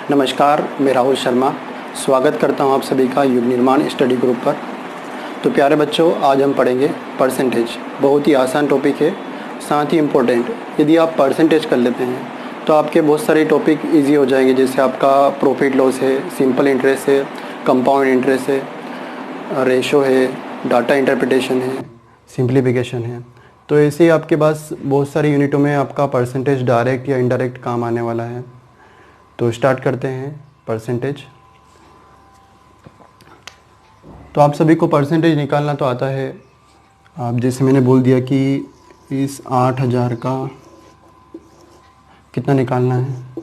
नमस्कार, मैं राहुल शर्मा स्वागत करता हूं आप सभी का युग निर्माण स्टडी ग्रुप पर। तो प्यारे बच्चों, आज हम पढ़ेंगे परसेंटेज। बहुत ही आसान टॉपिक है, साथ ही इम्पोर्टेंट। यदि आप परसेंटेज कर लेते हैं तो आपके बहुत सारे टॉपिक इजी हो जाएंगे, जैसे आपका प्रॉफिट लॉस है, सिंपल इंटरेस्ट है, कंपाउंड इंटरेस्ट है, रेशो है, डाटा इंटरप्रिटेशन है, सिंप्लीफिकेशन है। तो ऐसे ही आपके पास बहुत सारी यूनिटों में आपका परसेंटेज डायरेक्ट या इनडायरेक्ट काम आने वाला है। तो स्टार्ट करते हैं परसेंटेज। तो आप सभी को परसेंटेज निकालना तो आता है। आप जैसे मैंने बोल दिया कि इस 8000 का कितना निकालना है,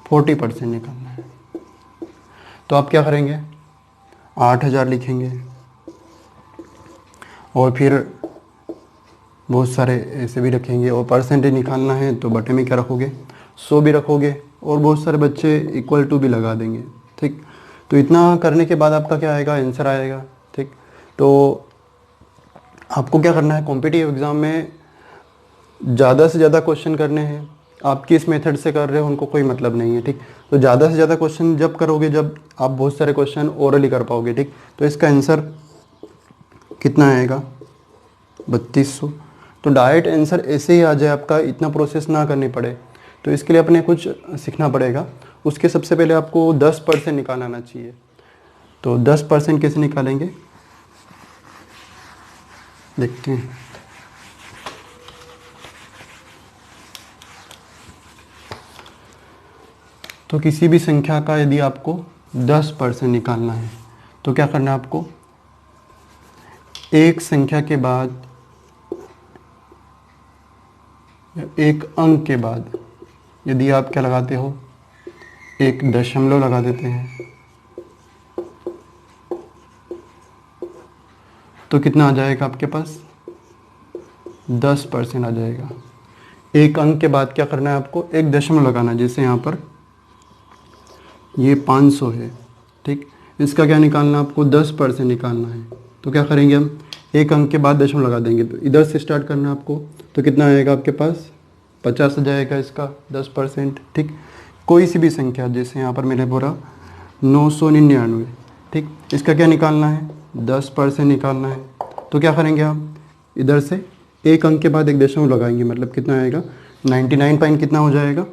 40% निकालना है। तो आप क्या करेंगे, 8000 लिखेंगे और फिर बहुत सारे ऐसे भी रखेंगे। और परसेंटेज निकालना है तो बटे में क्या रखोगे, 100 भी रखोगे और बहुत सारे बच्चे इक्वल टू भी लगा देंगे। ठीक, तो इतना करने के बाद आपका क्या आएगा, आंसर आएगा। ठीक, तो आपको क्या करना है, कॉम्पिटिटिव एग्ज़ाम में ज़्यादा से ज़्यादा क्वेश्चन करने हैं। आप किस मेथड से कर रहे हो उनको कोई मतलब नहीं है। ठीक, तो ज़्यादा से ज़्यादा क्वेश्चन जब करोगे जब आप बहुत सारे क्वेश्चन ओरली कर पाओगे। ठीक, तो इसका आंसर कितना आएगा, 3200। तो डायरेक्ट आंसर ऐसे ही आ जाए आपका, इतना प्रोसेस ना करनी पड़े। तो इसके लिए अपने कुछ सीखना पड़ेगा। उसके सबसे पहले आपको 10% निकालना आना चाहिए। तो 10% कैसे निकालेंगे देखते हैं। तो किसी भी संख्या का यदि आपको 10% निकालना है तो क्या करना है आपको, एक संख्या के बाद या एक अंक के बाद यदि आप क्या लगाते हो, एक दशमलव लगा देते हैं, तो कितना आ जाएगा आपके पास, 10% आ जाएगा। एक अंक के बाद क्या करना है आपको, एक दशमलव लगाना है। जैसे यहाँ पर ये 500 है। ठीक, इसका क्या निकालना है आपको, 10% निकालना है। तो क्या करेंगे हम, एक अंक के बाद दशमलव लगा देंगे। तो इधर से स्टार्ट करना है आपको। तो कितना आएगा आपके पास, 50 आ जाएगा इसका 10%। ठीक, कोई सी भी संख्या, जैसे यहाँ पर मैंने बोला 999। ठीक, इसका क्या निकालना है, 10% निकालना है। तो क्या करेंगे हम, इधर से एक अंक के बाद एक दशमलव लगाएंगे, मतलब कितना आएगा, 99 पॉइंट कितना हो जाएगा,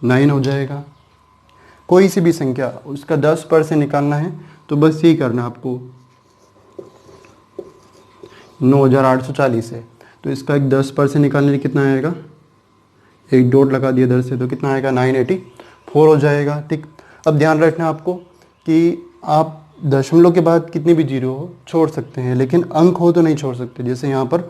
9 हो जाएगा। कोई सी भी संख्या उसका 10% निकालना है। तो बस यही करना आपको। 9840 है तो इसका एक 10% निकालने में कितना आएगा, एक डॉट लगा दिया इधर से, तो कितना आएगा, 984 हो जाएगा। ठीक, अब ध्यान रखना आपको कि आप दशमलव के बाद कितनी भी जीरो हो छोड़ सकते हैं, लेकिन अंक हो तो नहीं छोड़ सकते। जैसे यहाँ पर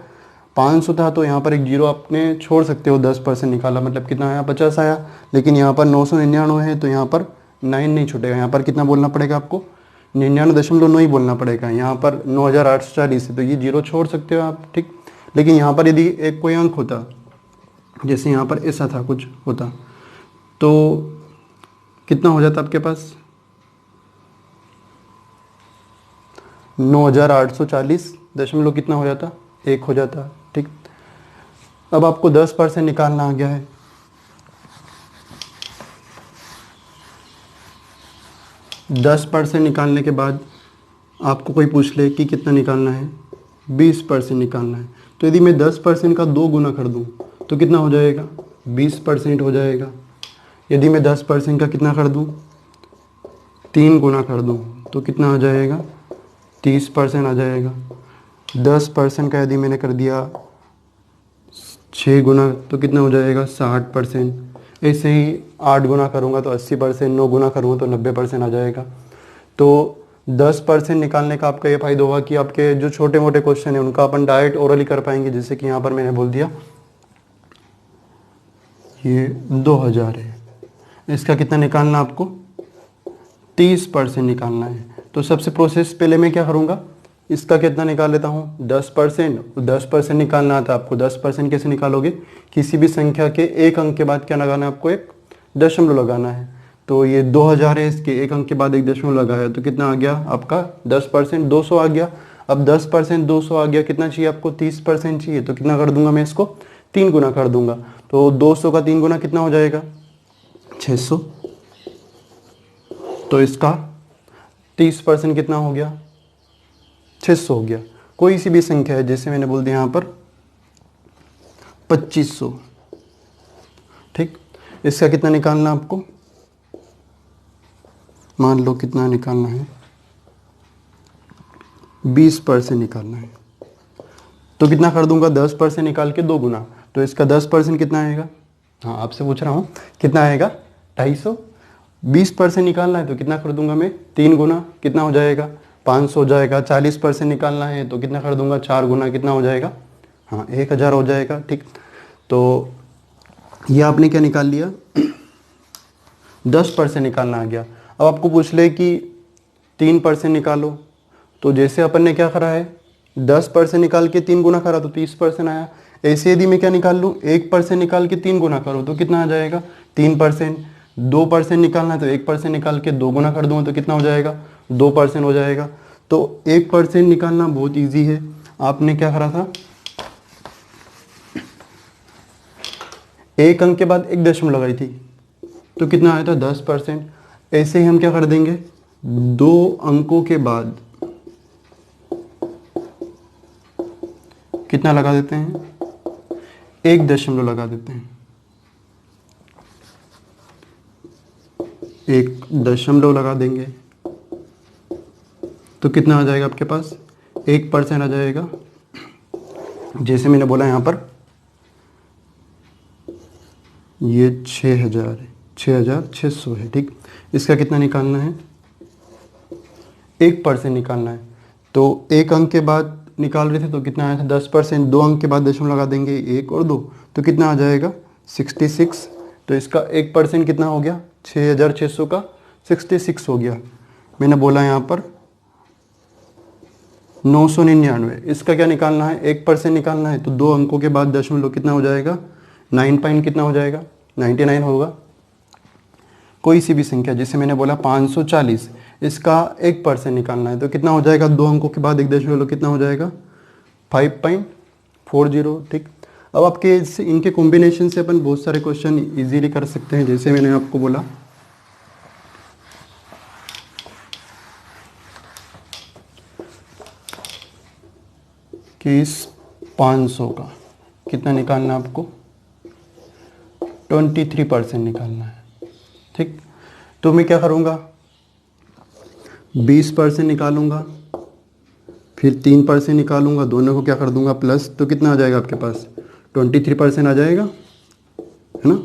500 था तो यहाँ पर एक जीरो आपने छोड़ सकते हो, 10% निकाला, मतलब कितना आया, 50 आया। लेकिन यहाँ पर 999 है तो यहाँ पर 9 नहीं छूटेगा। यहाँ पर कितना बोलना पड़ेगा आपको, 99.9 ही बोलना पड़ेगा। यहाँ पर 9840 है तो ये जीरो छोड़ सकते हो आप। ठीक, लेकिन यहाँ पर यदि एक कोई अंक होता, जैसे यहाँ पर ऐसा था, कुछ होता, तो कितना हो जाता आपके पास, 9840 दशमलव कितना हो जाता, 1 हो जाता। ठीक, अब आपको 10% निकालना आ गया है। दस % निकालने के बाद आपको कोई पूछ ले कि कितना निकालना है, 20% निकालना है। तो यदि मैं 10% का 2 गुना कर दूं तो कितना हो जाएगा, 20% हो जाएगा। यदि मैं 10% का कितना कर दूं, 3 गुना कर दूं तो कितना आ जाएगा, 30% आ जाएगा। 10% का यदि मैंने कर दिया 6 गुना तो कितना हो जाएगा, 60%। ऐसे ही 8 गुना करूँगा तो 80%, 9 गुना करूँगा तो 90% आ जाएगा। तो 10% निकालने का आपका ये फ़ायदा होगा कि आपके जो छोटे मोटे क्वेश्चन है उनका अपन डायरेक्ट ओरली कर पाएंगे। जैसे कि यहाँ पर मैंने बोल दिया ये 2000 है, इसका कितना निकालना आपको, 30% निकालना है। तो सबसे प्रोसेस पहले मैं क्या करूँगा, इसका कितना निकाल लेता हूँ, 10%। 10% निकालना आता है आपको। 10% कैसे निकालोगे, किसी भी संख्या के एक अंक के बाद क्या लगाना है आपको, एक दशमलव लगाना है। तो ये 2000 है, इसके एक अंक के बाद एक दशमलव लगाया तो कितना आ गया आपका, 10%, 200 आ गया। अब 10% 200 आ गया, कितना चाहिए आपको, 30% चाहिए। तो कितना कर दूंगा मैं इसको, 3 गुना कर दूंगा। तो 200 का 3 गुना कितना हो जाएगा, 600। तो इसका 30% कितना हो गया, 600 हो गया। कोई सी भी संख्या है, जैसे मैंने बोल दिया यहाँ पर 2500, ठीक। इसका कितना निकालना आपको, मान लो कितना निकालना है, 20% निकालना है। तो कितना कर दूंगा, 10% निकाल के 2 गुना, तो इसका 10% कितना आएगा, हाँ आपसे पूछ रहा हूँ कितना आएगा, 250। 20% निकालना है तो कितना कर दूंगा मैं, 3 गुना, कितना हो जाएगा 500 हो जाएगा। 40% निकालना है तो कितना कर दूंगा, 4 गुना, कितना हो जाएगा, हाँ 1000 हो जाएगा, ठीक। तो ये आपने क्या निकाल लिया, 10% निकालना आ गया। अब आपको पूछ ले कि 3% निकालो, तो जैसे अपन ने क्या करा है, 10% निकाल के 3 गुना करा तो 30% आया। ऐसे यदि मैं क्या निकाल लूँ, 1% निकाल के 3 गुना करो तो कितना आ जाएगा, 3%। 2% निकालना है तो 1% निकाल के 2 गुना कर दूँगा तो कितना हो जाएगा, 2% हो जाएगा। तो 1% निकालना बहुत ईजी है। आपने क्या करा था, एक अंक के बाद 1 दशमलव लगाई थी तो कितना आया था, 10%। ऐसे ही हम क्या कर देंगे, 2 अंकों के बाद कितना लगा देते हैं, 1 दशमलव लगा देते हैं। 1 दशमलव लगा देंगे तो कितना आ जाएगा आपके पास, 1% आ जाएगा। जैसे मैंने बोला यहाँ पर ये 6000 है, 6600 है, ठीक। इसका कितना निकालना है, 1% निकालना है। तो 1 अंक के बाद निकाल रहे थे तो कितना आया था, 10%। 2 अंक के बाद दशमलव लगा देंगे, 1 और 2, तो कितना आ जाएगा, 66। तो इसका 1% कितना हो गया, 6600 का 66 हो गया। मैंने बोला यहाँ पर 999। इसका क्या निकालना है, 1% निकालना है। तो 2 अंकों के बाद दशमलव कितना हो जाएगा, 9 पॉइंट कितना हो जाएगा, 99 होगा। कोई सी भी संख्या, जैसे मैंने बोला 540, इसका 1% निकालना है तो कितना हो जाएगा, 2 अंकों के बाद 1 दशमलव कितना हो जाएगा, 5.40, ठीक। अब आपके इनके कॉम्बिनेशन से अपन बहुत सारे क्वेश्चन इजीली कर सकते हैं। जैसे मैंने आपको बोला कि इस 500 का कितना निकालना है आपको, 23% निकालना है, ठीक। तो मैं क्या करूँगा, 20% निकालूंगा, फिर 3% निकालूंगा, दोनों को क्या कर दूंगा प्लस, तो कितना आ जाएगा आपके पास, 23% आ जाएगा, है ना।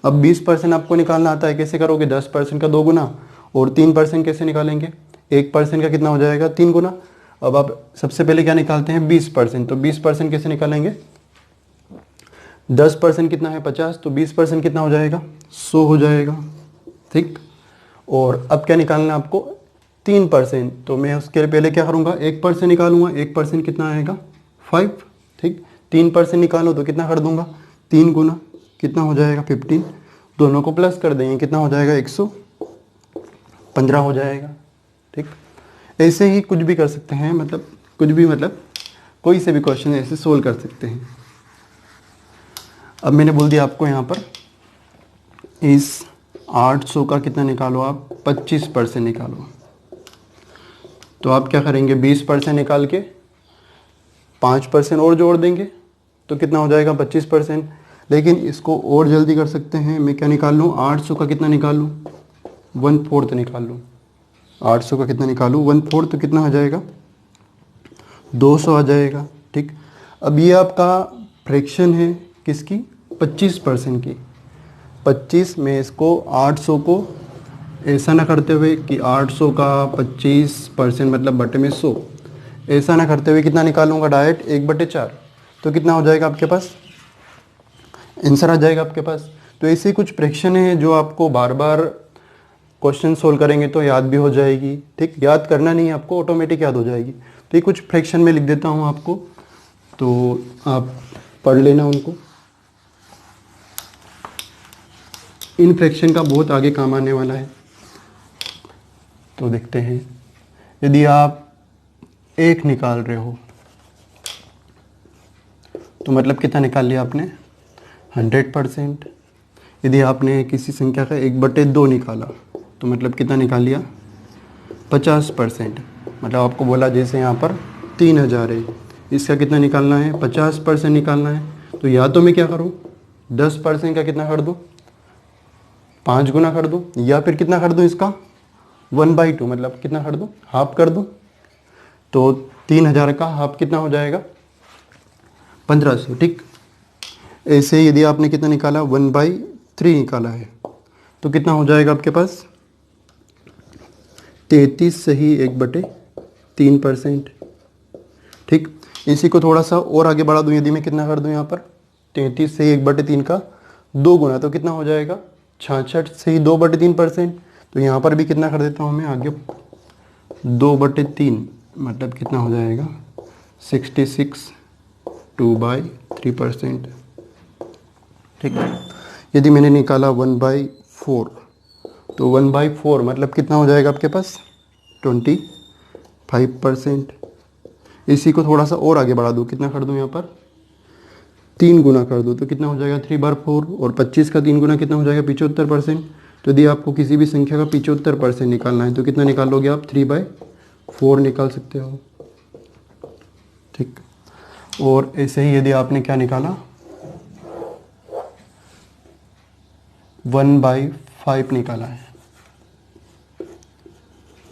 अब 20% आपको निकालना आता है, कैसे करोगे, 10% का 2 गुना, और 3% कैसे निकालेंगे, 1% का कितना हो जाएगा, 3 गुना। अब आप सबसे पहले क्या निकालते हैं, 20%। तो 20% कैसे निकालेंगे, 10% कितना है, 50, तो 20% कितना हो जाएगा, 100 हो जाएगा, ठीक। और अब क्या निकालना है आपको, 3%। तो मैं उसके पहले क्या करूँगा, 1% निकालूंगा, 1% कितना आएगा, 5, ठीक। 3% निकालो तो कितना कर दूंगा, 3 गुना, कितना हो जाएगा, 15। दोनों को प्लस कर देंगे, कितना हो जाएगा, 115 हो जाएगा, ठीक। ऐसे ही कुछ भी कर सकते हैं, मतलब कुछ भी, मतलब कोई से भी क्वेश्चन ऐसे सोल्व कर सकते हैं। अब मैंने बोल दिया आपको यहाँ पर, इस 800 का कितना निकालो आप, 25% निकालो। तो आप क्या करेंगे, 20% निकाल के 5% और जोड़ देंगे तो कितना हो जाएगा, 25%। लेकिन इसको और जल्दी कर सकते हैं, मैं क्या निकाल लूँ, 800 का कितना निकाल लूँ, 1/4 निकाल लूँ। 800 का कितना निकालूँ, 1/4, तो कितना आ जाएगा, 200 आ जाएगा, ठीक। अब ये आपका फ्रैक्शन है किसकी, 25% की। 25 में इसको 800 को ऐसा ना करते हुए कि 800 का 25% मतलब बटे में 100, ऐसा ना करते हुए कितना निकालूंगा, डायरेक्ट 1/4। तो कितना हो जाएगा आपके पास, आंसर आ जाएगा आपके पास। तो ऐसे कुछ फ्रैक्शन है जो आपको बार बार क्वेश्चन सोल्व करेंगे तो याद भी हो जाएगी, ठीक। याद करना नहीं है आपको, ऑटोमेटिक याद हो जाएगी। तो ये कुछ फ्रैक्शन में लिख देता हूँ आपको, तो आप पढ़ लेना उनको। इन फ्रैक्शन का बहुत आगे काम आने वाला है। तो देखते हैं, यदि आप 1 निकाल रहे हो तो मतलब कितना निकाल लिया आपने, 100%। यदि आपने किसी संख्या का 1/2 निकाला तो मतलब कितना निकाल लिया 50%। मतलब आपको बोला जैसे यहाँ पर 3000 है, इसका कितना निकालना है 50% निकालना है। तो या तो मैं क्या करूँ 10% का कितना कर दूँ 5 गुना कर दूँ, या फिर कितना कर दूँ इसका 1/2 मतलब कितना कर दूँ हाफ कर दूँ। तो 3000 का हाफ कितना हो जाएगा 1500। ठीक, ऐसे यदि आपने कितना निकाला 1/3 निकाला है तो कितना हो जाएगा आपके पास 33 सही 1/3%। ठीक, इसी को थोड़ा सा और आगे बढ़ा दूँ, यदि मैं कितना कर दूँ यहाँ पर 33 सही 1/3 का 2 गुना, तो कितना हो जाएगा 66 सही 2/3%। तो यहाँ पर भी कितना कर देता हूँ मैं आगे 2/3 मतलब कितना हो जाएगा 66 2/3%। ठीक है, यदि मैंने निकाला 1/4 तो 1/4 मतलब कितना हो जाएगा आपके पास 25%। इसी को थोड़ा सा और आगे बढ़ा दूँ, कितना कर दूँ यहाँ पर 3 गुना कर दूँ तो कितना हो जाएगा 3/4, और 25 का 3 गुना कितना हो जाएगा 75%। तो यदि आपको किसी भी संख्या का 75% निकालना है तो कितना निकालोगे आप 3/4 निकाल सकते हो। ठीक, और ऐसे ही यदि आपने क्या निकाला 1/5 निकाला है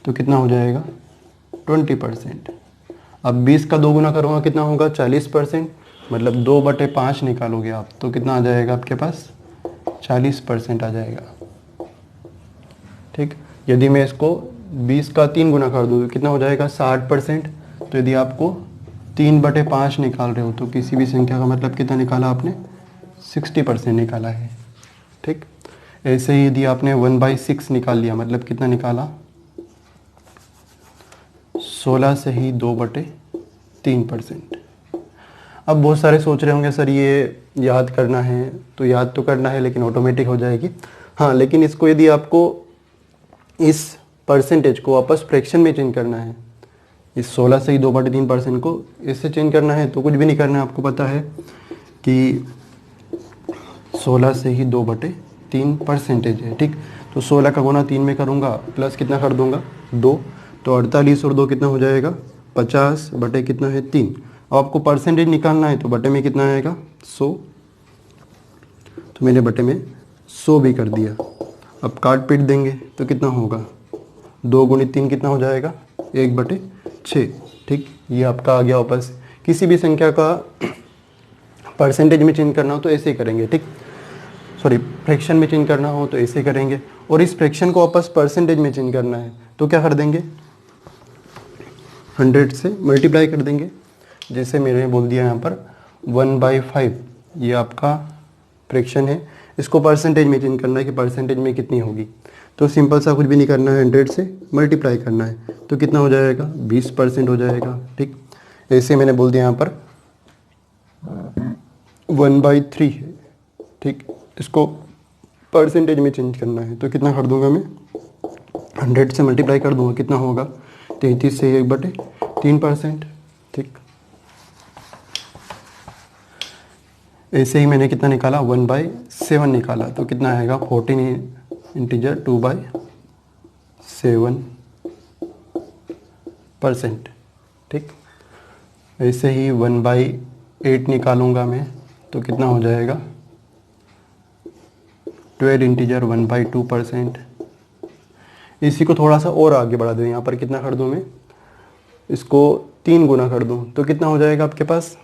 तो कितना हो जाएगा 20%। अब 20 का 2 गुना करूँगा कितना होगा 40%, मतलब 2/5 निकालोगे आप तो कितना आ जाएगा आपके पास 40% आ जाएगा। ठीक, यदि मैं इसको 20 का 3 गुना कर दूँ तो कितना हो जाएगा 60%। तो यदि आपको 3/5 निकाल रहे हो तो किसी भी संख्या का मतलब कितना निकाला आपने 60% निकाला है। ठीक, ऐसे ही यदि आपने 1/6 निकाल लिया मतलब कितना निकाला 16 से ही 2/3%। अब बहुत सारे सोच रहे होंगे सर ये याद करना है, तो याद तो करना है लेकिन ऑटोमेटिक हो जाएगी। हाँ, लेकिन इसको यदि आपको इस परसेंटेज को वापस फ्रैक्शन में चेंज करना है, इस 16 से ही 2/3% को इससे चेंज करना है तो कुछ भी नहीं करना है। आपको पता है कि 16 से ही 2/3% है। ठीक, तो 16 का गुना 3 में करूँगा प्लस कितना कर दूंगा 2, तो 48 और 2 कितना हो जाएगा 50 बटे कितना है 3। अब आपको परसेंटेज निकालना है तो बटे में कितना आएगा 100, तो मैंने बटे में 100 भी कर दिया। अब काट पीट देंगे तो कितना होगा 2 गुणित 3 कितना हो जाएगा 1/6। ठीक, ये आपका आ गया वापस। किसी भी संख्या का परसेंटेज में चेंज करना हो तो ऐसे ही करेंगे। ठीक, सॉरी फ्रैक्शन में चेंज करना हो तो ऐसे करेंगे, और इस फ्रैक्शन को वापस परसेंटेज में चेंज करना है तो क्या कर देंगे 100 से मल्टीप्लाई कर देंगे। जैसे मैंने बोल दिया यहाँ पर 1/5 ये आपका फ्रैक्शन है, इसको परसेंटेज में चेंज करना है कि परसेंटेज में कितनी होगी। तो सिंपल सा कुछ भी नहीं करना है 100 से मल्टीप्लाई करना है तो कितना हो जाएगा 20% हो जाएगा। ठीक, ऐसे मैंने बोल दिया यहाँ पर 1/3 है। ठीक, इसको परसेंटेज में चेंज करना है तो कितना कर दूंगा मैं 100 से मल्टीप्लाई कर दूंगा, कितना होगा 33 से 1/3%। ठीक, ऐसे ही मैंने कितना निकाला 1/7 निकाला तो कितना आएगा 14 इंटीजर 2/7%। ठीक, ऐसे ही 1/8 निकालूंगा मैं तो कितना हो जाएगा 12 इंटीजर 1/2%। इसी को थोड़ा सा और आगे बढ़ा दूँ, यहाँ पर कितना कर दूँ मैं इसको 3 गुना कर दूँ तो कितना हो जाएगा आपके पास,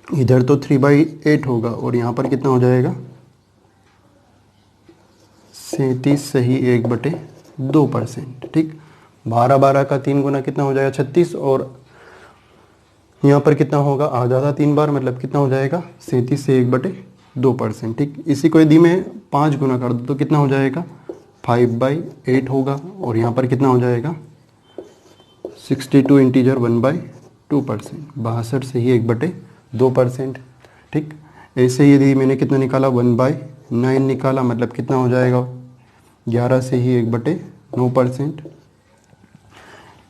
इधर तो 3/8 होगा और यहाँ पर कितना हो जाएगा 37 सही 1/2%। ठीक, 12 का 3 गुना कितना हो जाएगा 36, और यहाँ पर कितना होगा आधा था 3 बार मतलब कितना हो जाएगा 37 से 1/2%। ठीक, इसी को यदि मैं 5 गुना कर दूँ तो कितना हो जाएगा 5/8 होगा, और यहाँ पर कितना हो जाएगा 62 इंटीजर 1/2%, 62 से ही 1/2%। ठीक, ऐसे ही यदि मैंने कितना निकाला 1/9 निकाला मतलब कितना हो जाएगा 11 से ही 1/9%,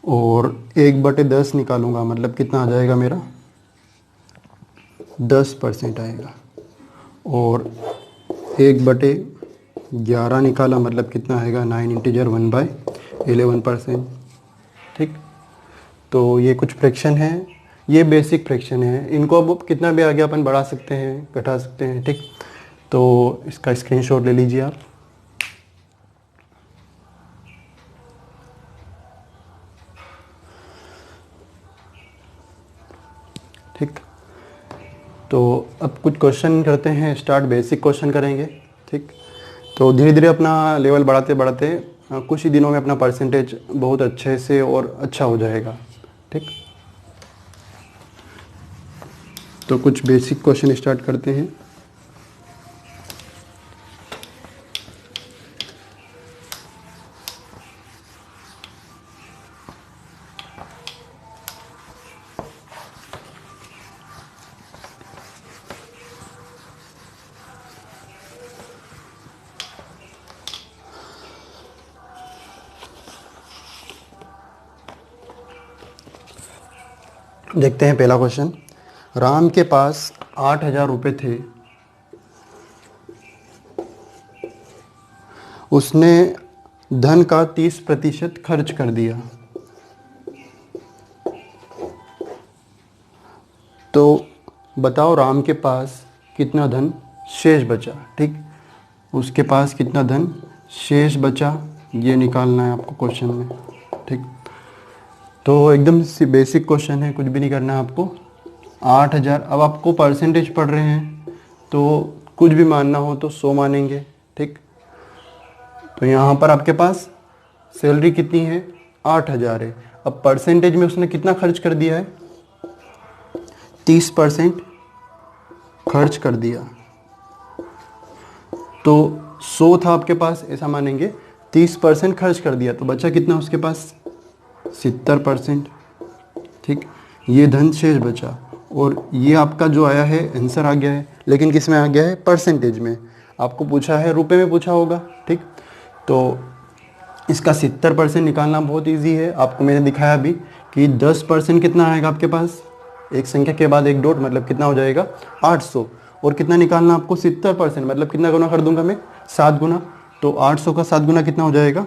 और 1/10 निकालूंगा मतलब कितना आ जाएगा मेरा 10% आएगा, और 1/10 11 निकाला मतलब कितना आएगा 9 इंटीजर 1/11%। ठीक, तो ये कुछ फ्रैक्शन है, ये बेसिक फ्रैक्शन है, इनको अब कितना भी आगे अपन बढ़ा सकते हैं, घटा सकते हैं। ठीक, तो इसका स्क्रीनशॉट ले लीजिए आप। ठीक, तो अब कुछ क्वेश्चन करते हैं, स्टार्ट बेसिक क्वेश्चन करेंगे। ठीक, तो धीरे धीरे अपना लेवल बढ़ाते बढ़ाते कुछ ही दिनों में अपना परसेंटेज बहुत अच्छे से और अच्छा हो जाएगा। ठीक, तो कुछ बेसिक क्वेश्चन स्टार्ट करते हैं। देखते हैं पहला क्वेश्चन। राम के पास 8,000 रुपये थे, उसने धन का 30% खर्च कर दिया, तो बताओ राम के पास कितना धन शेष बचा। ठीक, उसके पास कितना धन शेष बचा ये निकालना है आपको क्वेश्चन में। ठीक, तो एकदम सी बेसिक क्वेश्चन है, कुछ भी नहीं करना है आपको। 8,000, अब आपको परसेंटेज पढ़ रहे हैं तो कुछ भी मानना हो तो 100 मानेंगे। ठीक, तो यहाँ पर आपके पास सैलरी कितनी है 8,000 है, अब परसेंटेज में उसने कितना खर्च कर दिया है 30% खर्च कर दिया, तो 100 था आपके पास ऐसा मानेंगे, 30% खर्च कर दिया तो बचा कितना उसके पास 70%। ठीक, ये धन शेष बचा और ये आपका जो आया है आंसर आ गया है, लेकिन किस में आ गया है परसेंटेज में। आपको पूछा है रुपए में पूछा होगा। ठीक, तो इसका 70% निकालना बहुत इजी है, आपको मैंने दिखाया भी कि 10% कितना आएगा आपके पास, एक संख्या के बाद एक डॉट मतलब कितना हो जाएगा 800, और कितना निकालना आपको 70% मतलब कितना गुना कर दूंगा मैं 7 गुना, तो 800 का 7 गुना कितना हो जाएगा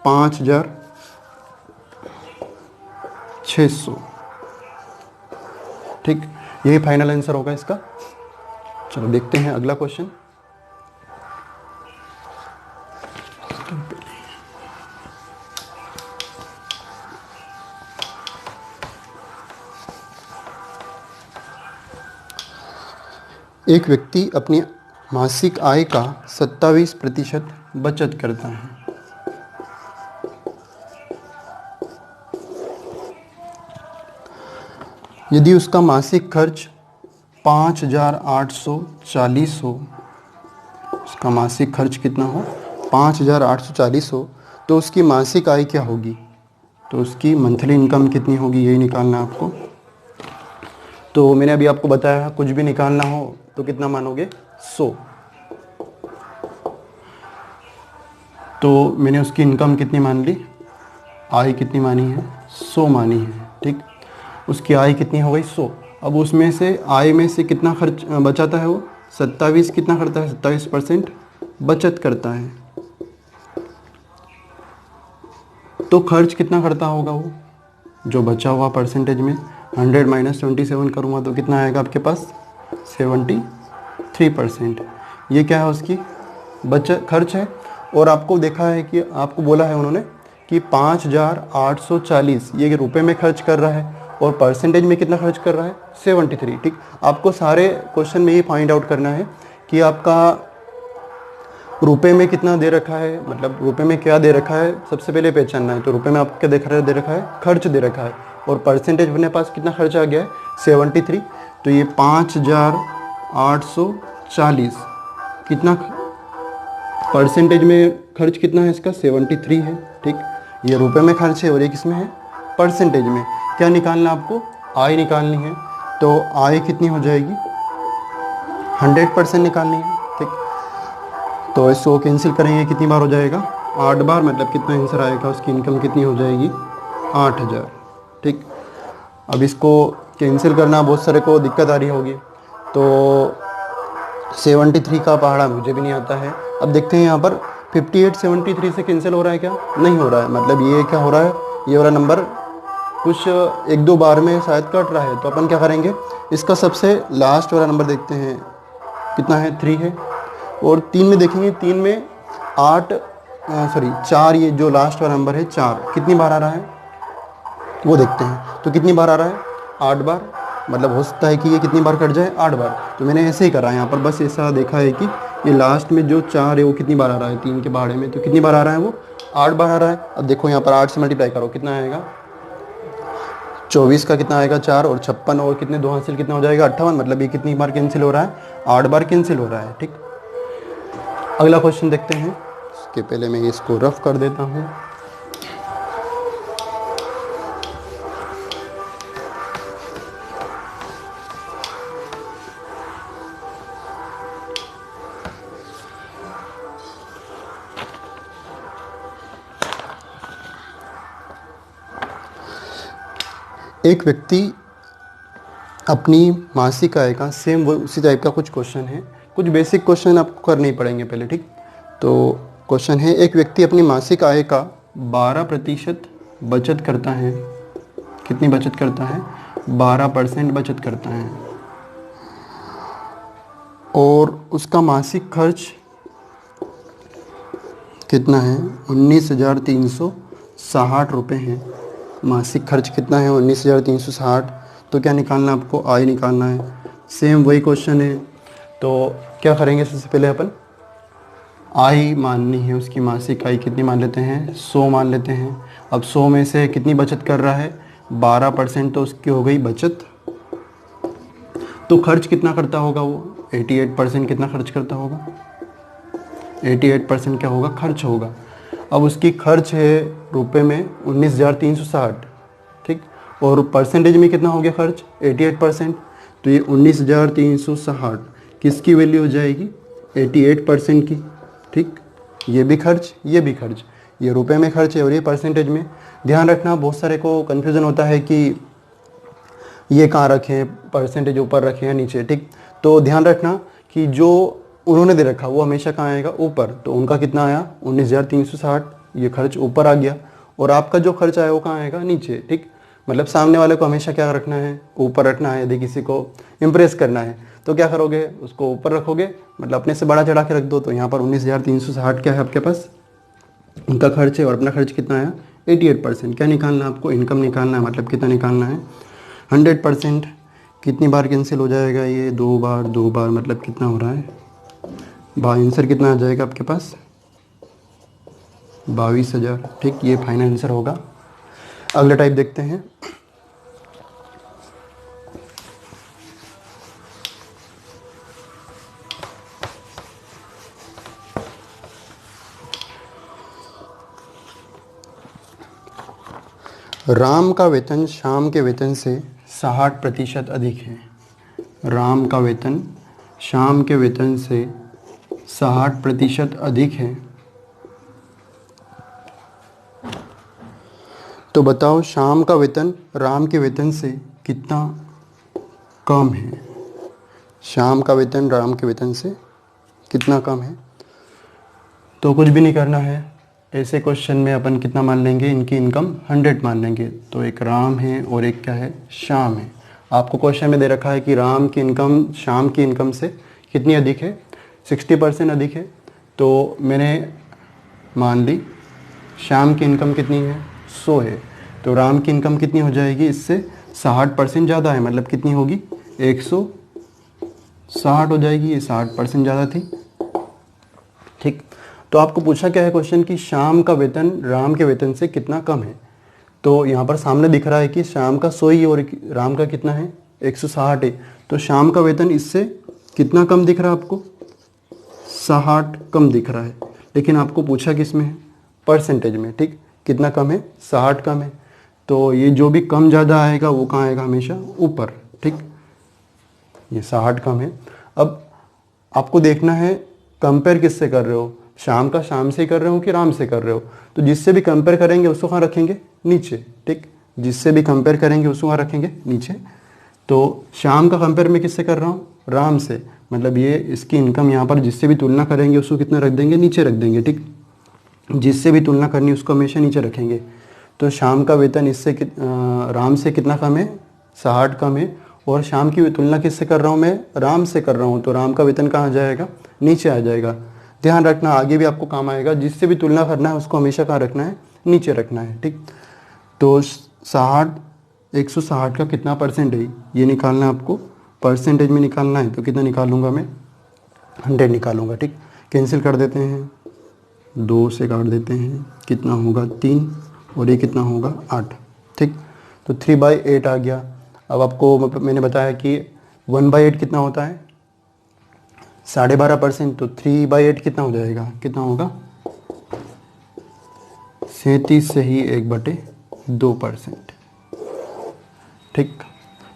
5,600। ठीक, यही फाइनल आंसर होगा इसका। चलो देखते हैं अगला क्वेश्चन। एक व्यक्ति अपनी मासिक आय का 27% बचत करता है, यदि उसका मासिक खर्च 5,840 हो, उसका मासिक खर्च कितना हो 5,840 हो, तो उसकी मासिक आय क्या होगी, तो उसकी मंथली इनकम कितनी होगी यही निकालना है आपको। तो मैंने अभी आपको बताया कुछ भी निकालना हो तो कितना मानोगे 100, तो मैंने उसकी इनकम कितनी मान ली, आय कितनी मानी है 100 मानी है। ठीक, उसकी आय कितनी हो गई 100, अब उसमें से आय में से कितना खर्च बचाता है वो 27, कितना करता है 27% बचत करता है, तो खर्च कितना करता होगा वो जो बचा हुआ परसेंटेज में 100 माइनस 27 करूँगा तो कितना आएगा आपके पास 73%। ये क्या है उसकी बचत खर्च है, और आपको देखा है कि आपको बोला है उन्होंने कि 5,840 ये रुपए में खर्च कर रहा है और परसेंटेज में कितना खर्च कर रहा है 73। ठीक, आपको सारे क्वेश्चन में ही फाइंड आउट करना है कि आपका रुपए में कितना दे रखा है, मतलब रुपए में क्या दे रखा है सबसे पहले पहचानना है। तो रुपए में आपको क्या दे रखा है खर्च दे रखा है, और परसेंटेज अपने पास कितना खर्च आ गया है 73, तो ये 5,840 कितना परसेंटेज में खर्च कितना है इसका 73 है। ठीक, ये रुपए में खर्च है और ये किस में है परसेंटेज में। क्या निकालना आपको आय निकालनी है, तो आय कितनी हो जाएगी 100% निकालनी है। ठीक, तो इसको कैंसिल करेंगे कितनी बार हो जाएगा 8 बार, मतलब कितना आंसर आएगा उसकी इनकम कितनी हो जाएगी 8,000। ठीक, अब इसको कैंसिल करना बहुत सारे को दिक्कत आ रही होगी, तो 73 का पहाड़ा मुझे भी नहीं आता है, अब देखते हैं यहाँ पर 58 73 से कैंसिल हो रहा है क्या? नहीं हो रहा है, मतलब ये क्या हो रहा है, ये वाला नंबर कुछ एक दो बार में शायद कट रहा है। तो अपन क्या करेंगे, इसका सबसे लास्ट वाला नंबर देखते हैं कितना है, 3 है। और 3 में देखेंगे, 3 में 4, ये जो लास्ट वाला नंबर है 4 कितनी बार आ रहा है वो देखते हैं। तो कितनी बार आ रहा है, 8 बार, मतलब हो सकता है कि ये कितनी बार कट जाए, 8 बार। तो मैंने ऐसे ही करा है यहाँ पर, बस ऐसा देखा है कि ये लास्ट में जो 4 है वो कितनी बार आ रहा है 3 के बारे में, तो कितनी बार आ रहा है वो 8 बार आ रहा है। अब देखो यहाँ पर 8 से मल्टीप्लाई करो, कितना आएगा 24 का कितना आएगा 4, और 56 और कितने 2 हासिल कितना हो जाएगा 58, मतलब ये कितनी बार कैंसिल हो रहा है, 8 बार कैंसिल हो रहा है। ठीक, अगला क्वेश्चन देखते हैं। इसके पहले मैं इसको रफ कर देता हूँ। एक व्यक्ति अपनी मासिक आय का सेम उसी टाइप का कुछ क्वेश्चन है, कुछ बेसिक क्वेश्चन आपको करने ही पड़ेंगे पहले। ठीक, तो क्वेश्चन है, एक व्यक्ति अपनी मासिक आय का 12% बचत करता है। कितनी बचत करता है, 12% बचत करता है, और उसका मासिक खर्च कितना है, 19,360 रुपये है। मासिक खर्च कितना है, 19,360। तो क्या निकालना है आपको, आय निकालना है। सेम वही क्वेश्चन है, तो क्या करेंगे, सबसे पहले अपन आय माननी है, उसकी मासिक आय कितनी मान लेते हैं, 100 मान लेते हैं। अब 100 में से कितनी बचत कर रहा है, 12%, तो उसकी हो गई बचत। तो खर्च कितना करता होगा वो, 88% कितना खर्च करता होगा, 88% क्या होगा, खर्च होगा। अब उसकी खर्च है रुपए में 19,360, ठीक, और परसेंटेज में कितना हो गया खर्च, 88%। तो ये 19,360 किसकी वैल्यू हो जाएगी, 88% की। ठीक, ये भी खर्च, ये भी खर्च, ये रुपए में खर्च है और ये परसेंटेज में। ध्यान रखना, बहुत सारे को कन्फ्यूज़न होता है कि ये कहाँ रखें, परसेंटेज ऊपर रखें या नीचे। ठीक, तो ध्यान रखना कि जो उन्होंने दे रखा वो हमेशा कहाँ आएगा, ऊपर। तो उनका कितना आया, 19,360, ये खर्च ऊपर आ गया, और आपका जो खर्च आया वो कहाँ आएगा, नीचे। ठीक, मतलब सामने वाले को हमेशा क्या रखना है, ऊपर रखना है। यदि किसी को इम्प्रेस करना है तो क्या करोगे, उसको ऊपर रखोगे, मतलब अपने से बड़ा चढ़ा के रख दो। तो यहाँ पर 19,360 क्या है आपके पास, उनका खर्च है, और अपना खर्च कितना आया, 88%। क्या निकालना है आपको, इनकम निकालना है, मतलब कितना निकालना है, 100%। कितनी बार कैंसिल हो जाएगा ये, 2 बार, 2 बार, मतलब कितना हो रहा है, आंसर कितना आ जाएगा आपके पास, 22,000। ठीक, ये फाइनल आंसर होगा। अगला टाइप देखते हैं। राम का वेतन श्याम के वेतन से 60% अधिक है। राम का वेतन श्याम के वेतन से 60% अधिक है। तो बताओ श्याम का वेतन राम के वेतन से कितना कम है। श्याम का वेतन राम के वेतन से कितना कम है। तो कुछ भी नहीं करना है, ऐसे क्वेश्चन में अपन कितना मान लेंगे, इनकी इनकम 100 मान लेंगे। तो एक राम है और एक क्या है, श्याम है। आपको क्वेश्चन में दे रखा है कि राम की इनकम श्याम की इनकम से कितनी अधिक है, 60% अधिक है। तो मैंने मान ली श्याम की इनकम कितनी है, 100 है। तो राम की इनकम कितनी हो जाएगी, इससे 60% ज़्यादा है, मतलब कितनी होगी, 160 हो जाएगी। ये 60% ज़्यादा थी। ठीक, तो आपको पूछा क्या है क्वेश्चन कि श्याम का वेतन राम के वेतन से कितना कम है। तो यहाँ पर सामने दिख रहा है कि श्याम का 100 ही और राम का कितना है, 160 है। तो श्याम का वेतन इससे कितना कम दिख रहा है आपको, 60 कम दिख रहा है। लेकिन आपको पूछा किस में है, परसेंटेज में। ठीक, कितना कम है, 60 कम है। तो ये जो भी कम ज़्यादा आएगा वो कहाँ आएगा, हमेशा ऊपर। ठीक, ये 60 कम है। अब आपको देखना है कंपेयर किससे कर रहे हो, श्याम का श्याम से कर रहे हो कि राम से कर रहे हो। तो जिससे भी कंपेयर करेंगे उसको कहाँ रखेंगे, नीचे। ठीक, जिससे भी कंपेयर करेंगे उसको कहाँ रखेंगे, नीचे। तो श्याम का कंपेयर मैं किससे कर रहा हूँ, राम से। मतलब ये इसकी इनकम यहाँ पर जिससे भी तुलना करेंगे उसको कितना रख देंगे, नीचे रख देंगे, ठीक। जिससे भी तुलना करनी उसको हमेशा नीचे रखेंगे। तो शाम का वेतन इससे राम से कितना कम है, 60 कम है। और शाम की तुलना किससे कर रहा हूँ मैं, राम से कर रहा हूँ, तो राम का वेतन कहाँ आ जाएगा, नीचे आ जाएगा। ध्यान रखना, आगे भी आपको काम आएगा, जिससे भी तुलना करना है उसको हमेशा कहाँ रखना है, नीचे रखना है, ठीक। तो 60 160 का कितना परसेंट है ये निकालना है आपको, परसेंटेज में निकालना है। तो कितना निकालूंगा मैं, 100 निकालूंगा, ठीक। कैंसिल कर देते हैं, 2 से काट देते हैं, कितना होगा 3, और ये कितना होगा 8, ठीक। तो 3/8 आ गया। अब आपको मैंने बताया कि 1/8 कितना होता है, 12.5%। तो 3/8 कितना हो जाएगा, कितना होगा 37 से ही 1/2%, ठीक।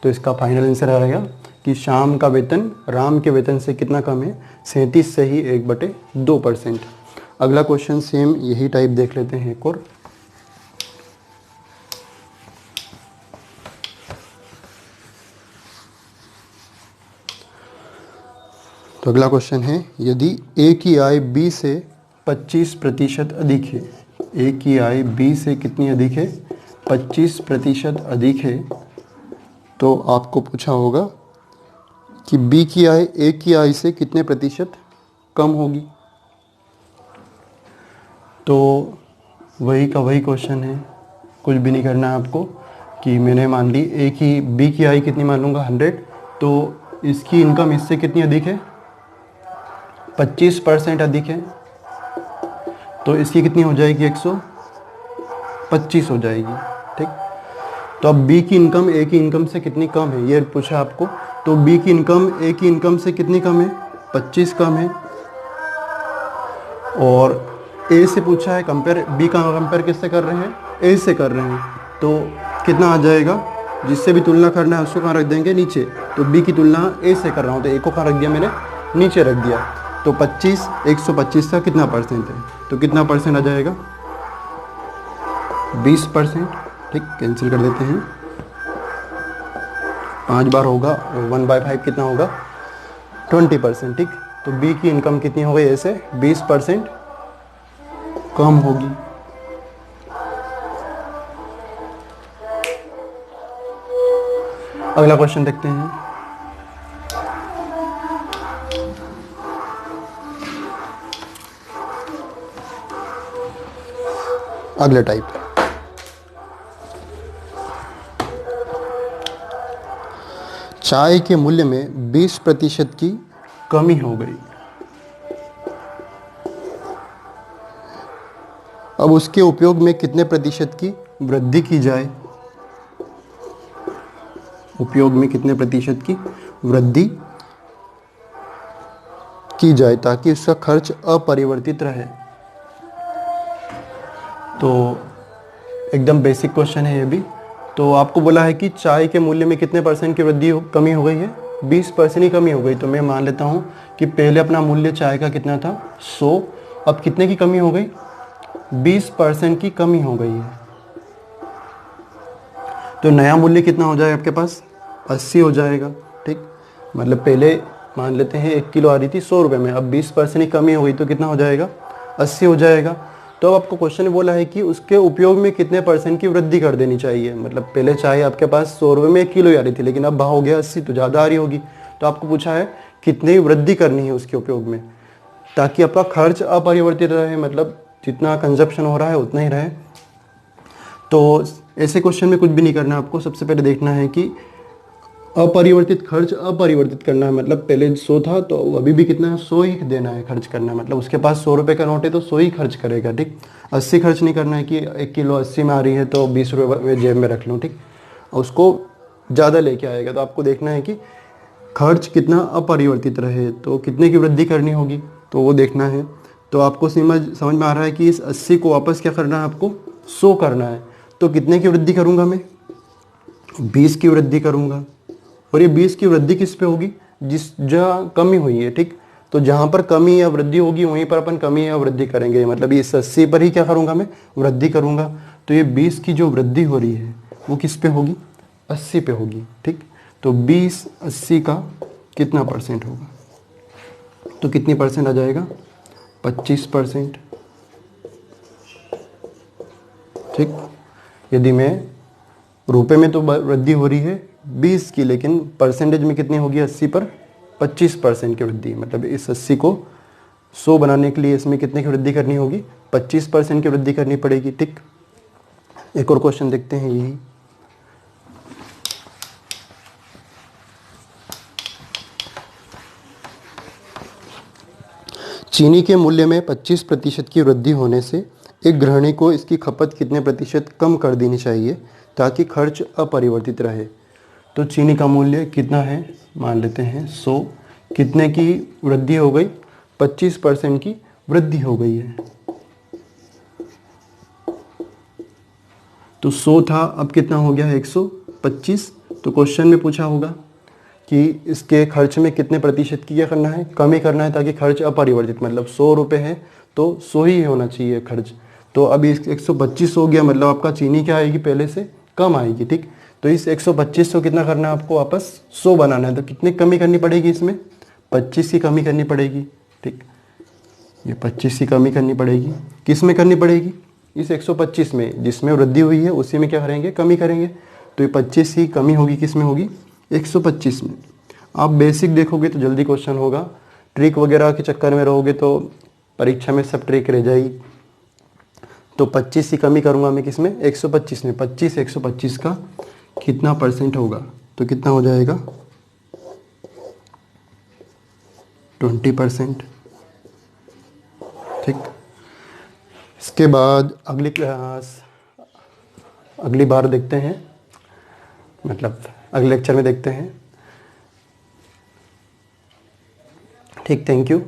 तो इसका फाइनल आंसर आएगा कि शाम का वेतन राम के वेतन से कितना कम है, 37 से ही 1/2%। अगला क्वेश्चन सेम यही टाइप देख लेते हैं एक और। तो अगला क्वेश्चन है, यदि ए की आय बी से 25% अधिक है, ए की आय बी से कितनी अधिक है, 25% अधिक है, तो आपको पूछा होगा कि बी की आय ए की आय से कितने प्रतिशत कम होगी। तो वही का वही क्वेश्चन है, कुछ भी नहीं करना है आपको कि मैंने मान ली ए की बी की आय कितनी मान लूँगा 100, तो इसकी इनकम इससे कितनी अधिक है, 25% अधिक है, तो इसकी कितनी हो जाएगी, 125 हो जाएगी, ठीक। तो अब बी की इनकम ए की इनकम से कितनी कम है ये पूछा आपको। तो बी की इनकम ए की इनकम से कितनी कम है, 25 कम है। और ए से पूछा है कंपेयर, बी का कंपेयर किससे कर रहे हैं, ए से कर रहे हैं, तो कितना आ जाएगा, जिससे भी तुलना करना है उसको कहाँ रख देंगे, नीचे। तो बी की तुलना ए से कर रहा हूँ, तो ए को कहाँ रख दिया मैंने, नीचे रख दिया। तो 25 125 का कितना परसेंट है, तो कितना परसेंट आ जाएगा, 20%, ठीक। कैंसिल कर देते हैं, 5 बार होगा, 1/5 कितना होगा, 20%, ठीक। तो बी की इनकम कितनी हो गई, ऐसे 20% कम होगी। अगला क्वेश्चन देखते हैं। अगले टाइप, चाय के मूल्य में 20% की कमी हो गई। अब उसके उपयोग में कितने प्रतिशत की वृद्धि की जाए, उपयोग में कितने प्रतिशत की वृद्धि की जाए ताकि उसका खर्च अपरिवर्तित रहे। तो एकदम बेसिक क्वेश्चन है ये भी। तो आपको बोला है कि चाय के मूल्य में कितने परसेंट की वृद्धि कमी हो गई है, 20% ही कमी हो गई। तो मैं मान लेता हूँ कि पहले अपना मूल्य चाय का कितना था, 100, अब कितने की कमी हो गई, 20% की कमी हो गई है। तो नया मूल्य कितना हो जाएगा आपके पास, 80 हो जाएगा, ठीक। मतलब पहले मान लेते हैं 1 किलो आ रही थी 100 रुपये में, अब 20% ही कमी हो गई तो कितना हो जाएगा, 80 हो जाएगा। तो अब आपको क्वेश्चन बोला है कि उसके उपयोग में कितने परसेंट की वृद्धि कर देनी चाहिए। मतलब पहले चाय आपके पास 100 रुपये में 1 किलो आ रही थी, लेकिन अब भाव हो गया 80, तो ज़्यादा आ रही होगी। तो आपको पूछा है कितनी वृद्धि करनी है उसके उपयोग में ताकि आपका खर्च अपरिवर्तित रहे, मतलब जितना कंजप्शन हो रहा है उतना ही रहे। तो ऐसे क्वेश्चन में कुछ भी नहीं करना आपको, सबसे पहले देखना है कि अपरिवर्तित खर्च अपरिवर्तित करना है। मतलब पहले 100 था तो अभी भी कितना है, 100 ही देना है, खर्च करना है। मतलब उसके पास 100 रुपये का नोट है तो 100 ही खर्च करेगा, ठीक। 80 खर्च नहीं करना है कि 1 किलो 80 में आ रही है तो 20 रुपये जेब में रख लूँ, ठीक। उसको ज़्यादा लेके आएगा। तो आपको देखना है कि खर्च कितना अपरिवर्तित रहे, तो कितने की वृद्धि करनी होगी, तो वो देखना है। तो आपको समझ में आ रहा है कि इस 80 को वापस क्या करना है, आपको 100 करना है। तो कितने की वृद्धि करूँगा मैं, 20 की वृद्धि करूँगा। और ये 20 की वृद्धि किस पे होगी, जहाँ कमी हुई है, ठीक। तो जहाँ पर कमी या वृद्धि होगी वहीं पर अपन कमी या वृद्धि करेंगे। मतलब इस 80 पर ही क्या करूँगा मैं, वृद्धि करूँगा। तो ये 20 की जो वृद्धि हो रही है वो किस पे होगी, 80 पे होगी, ठीक। तो 20 80 का कितना परसेंट होगा, तो कितनी परसेंट आ जाएगा? 25%। ठीक, यदि मैं रुपए में तो वृद्धि हो रही है 20 की, लेकिन परसेंटेज में कितनी होगी? 80 पर 25% की वृद्धि, मतलब इस 80 को 100 बनाने के लिए इसमें कितने की वृद्धि करनी होगी? 25% की वृद्धि करनी पड़ेगी। ठीक, एक और क्वेश्चन देखते हैं यही। चीनी के मूल्य में 25% की वृद्धि होने से एक गृहिणी को इसकी खपत कितने प्रतिशत कम कर देनी चाहिए ताकि खर्च अपरिवर्तित रहे? तो चीनी का मूल्य कितना है? मान लेते हैं 100। कितने की वृद्धि हो गई? 25% की वृद्धि हो गई है। तो 100 था, अब कितना हो गया? 125। तो क्वेश्चन में पूछा होगा कि इसके खर्च में कितने प्रतिशत की क्या करना है? कमी करना है, ताकि खर्च अपरिवर्तित, मतलब 100 रुपये है तो 100 ही होना चाहिए खर्च। तो अभी 125 हो गया, मतलब आपका चीनी क्या आएगी? पहले से कम आएगी। ठीक, तो इस 125 को कितना करना है आपको? वापस 100 बनाना है। तो कितनी कमी करनी पड़ेगी इसमें? 25 की कमी करनी पड़ेगी। ठीक, ये 25 की कमी करनी पड़ेगी। किस में करनी पड़ेगी? इस 125 में, जिसमें वृद्धि हुई है उसी में क्या करेंगे? कमी करेंगे। तो ये 25 की कमी होगी, किस में होगी? 125 में। आप बेसिक देखोगे तो जल्दी क्वेश्चन होगा, ट्रिक वगैरह के चक्कर में रहोगे तो परीक्षा में सब ट्रिक रह जाएगी। तो 25 की कमी करूँगा मैं किस में? 125 में। 125 का कितना परसेंट होगा? तो कितना हो जाएगा? 20%। ठीक, इसके बाद अगली बार देखते हैं, मतलब अगले लेक्चर में देखते हैं। ठीक, थैंक यू।